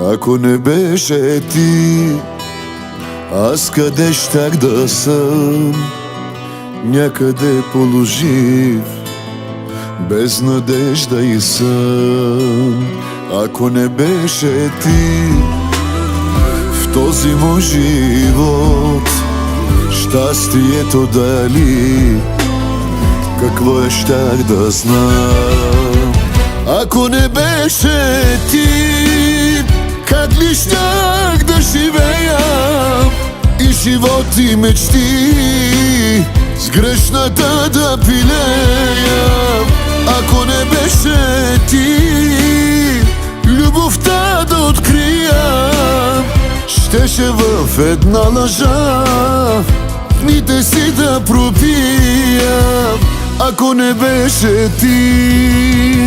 Ако не беше ти, аз къде щях да съм? Някъде полужив, без надежда и сън. Ако не беше ти в този мой живот, щастието дали какво щях да знам. Ако не беше ти, как ли щях да живея и живот и мечти с грешната да пилея. Ако не беше ти, любовта да открия, щеше в една лъжа дните си да пропия. Ако не беше ти.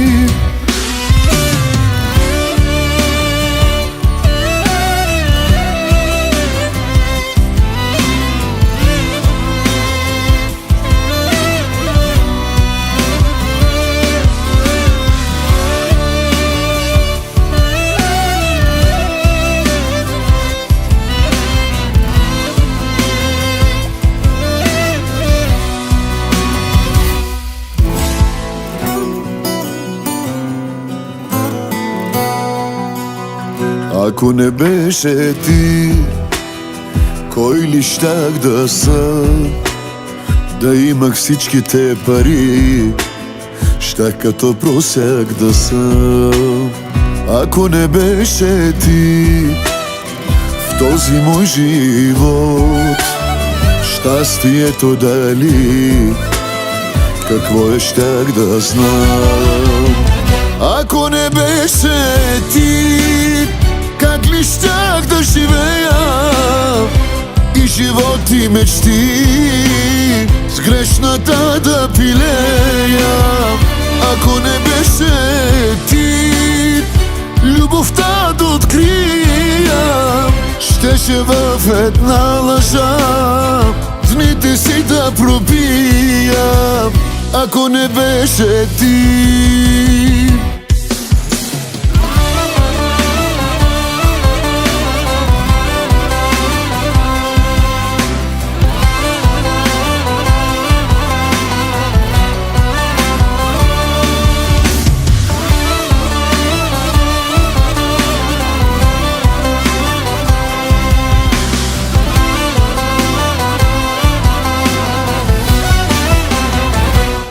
Ако не беше ти, кой ли щях да съм? Да имах всичките пари, щях като просяк да съм. Ако не беше ти в този мой живот, щастието дали какво щях да знам. Ако не беше ти, как ли щях да живея и живот и мечти с грешната да пилея. Ако не беше ти, любовта да открия, щеше в една лъжа дните си да пропия. Ако не беше ти.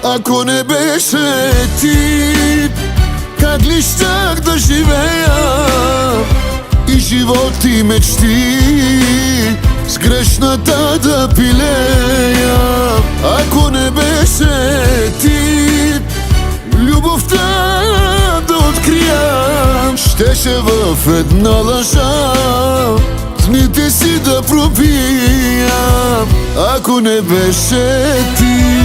Ако не беше ти, как ли щях да живея и живот и мечти с грешната да пилея. Ако не беше ти, любовта да открия, щеше в една лъжа дните си да пропия. Ако не беше ти.